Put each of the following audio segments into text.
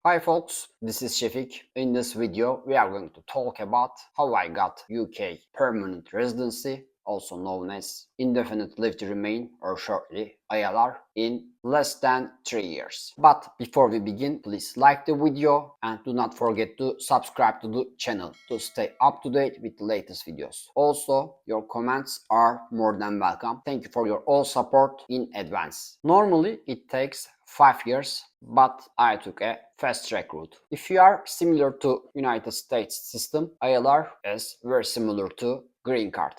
Hi folks, this is Shefik. In this video, we are going to talk about how I got UK Permanent Residency, also known as Indefinite Leave to Remain or shortly ILR, in less than 3 years. But before we begin, please like the video and do not forget to subscribe to the channel to stay up to date with the latest videos. Also, your comments are more than welcome. Thank you for your all support in advance. Normally, it takes 5 years, but I took a fast track route. If you are similar to United States system, ILR is very similar to green card.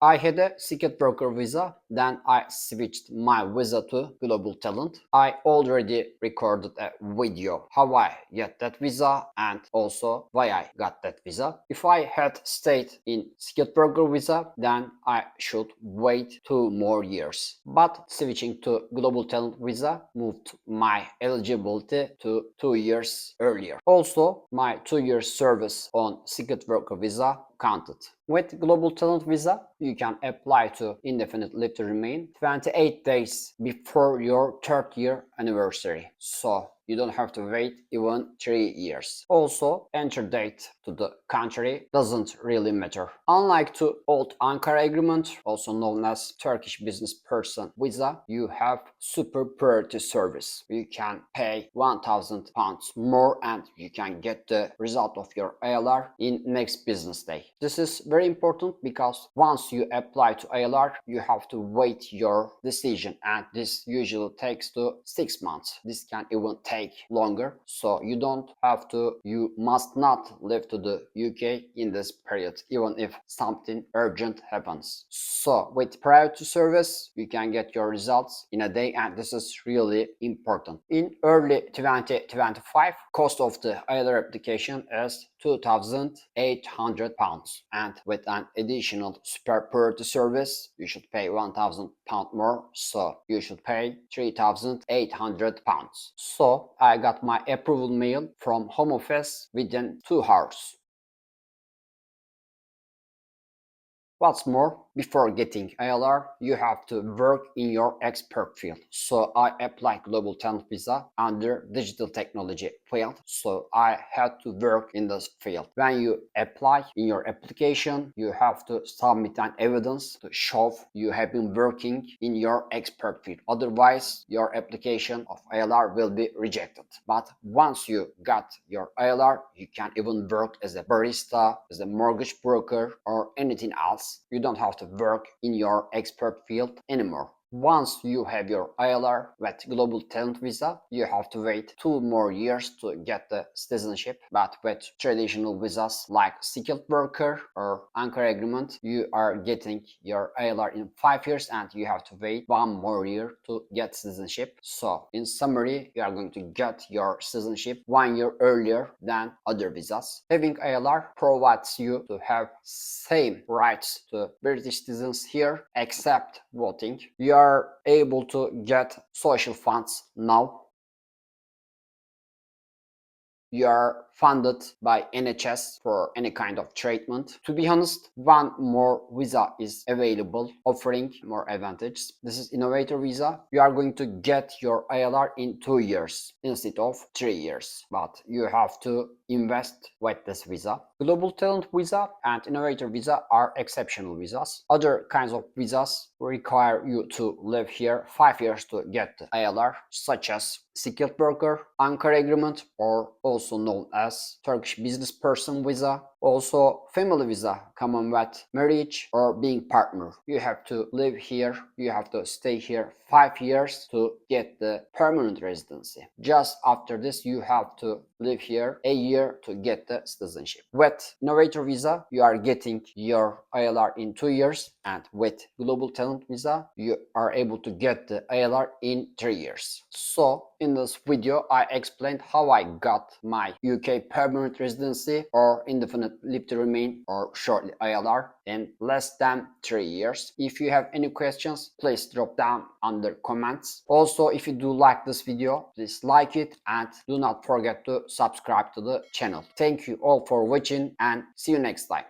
I had a skilled worker visa, then I switched my visa to global talent. I already recorded a video how I get that visa and also why I got that visa. If I had stayed in skilled worker visa, then I should wait 2 more years. But switching to global talent visa moved my eligibility to 2 years earlier. Also, my 2 years service on skilled worker visa counted. With Global Talent Visa, you can apply to Indefinite Leave to Remain 28 days before your 3rd year anniversary. So you don't have to wait even 3 years. Also, entry date to the country doesn't really matter. Unlike the old Ankara Agreement, also known as Turkish Business Person Visa, you have super priority service. You can pay £1,000 more and you can get the result of your ILR in next business day. This is very important because once you apply to ILR, you have to wait your decision and this usually takes to 6 months. This can even take longer, so you must not live to the UK in this period even if something urgent happens. So with priority service you can get your results in a day and this is really important. In early 2025, cost of the ILR application is £2,800 and with an additional super priority service you should pay £1,000 more, so you should pay £3,800. So I got my approval mail from Home Office within 2 hours. What's more, before getting ILR, you have to work in your expert field. So I applied Global Talent Visa under digital technology field. So I had to work in this field. When you apply in your application, you have to submit an evidence to show you have been working in your expert field. Otherwise, your application of ILR will be rejected. But once you got your ILR, you can even work as a barista, as a mortgage broker, or anything else. You don't have to work in your expert field anymore. Once you have your ILR with Global Talent Visa, you have to wait 2 more years to get the citizenship. But with traditional visas like skilled worker or Ankara Agreement, you are getting your ILR in 5 years and you have to wait 1 more year to get citizenship. So in summary, you are going to get your citizenship 1 year earlier than other visas. Having ILR provides you to have same rights to British citizens here except voting. You are able to get social funds now. You are funded by NHS for any kind of treatment. To be honest, 1 more visa is available offering more advantages. This is Innovator Visa. You are going to get your ILR in 2 years instead of 3 years, but you have to invest with this visa. Global Talent Visa and Innovator Visa are exceptional visas. Other kinds of visas require you to live here 5 years to get the ILR, such as skilled worker, Ankara Agreement, or also known as Turkish Business Person Visa. Also family visa, common with marriage or being partner. You have to live here, you have to stay here 5 years to get the permanent residency. Just after this you have to live here a year to get the citizenship. With Innovator Visa you are getting your ILR in 2 years, and with Global Talent Visa you are able to get the ILR in 3 years. So in this video I explained how I got my UK Permanent Residency or Indefinite Leave to Remain or shortly ILR in less than 3 years. If you have any questions, please drop down under comments. Also, if you do like this video, please like it and do not forget to subscribe to the channel. Thank you all for watching and see you next time.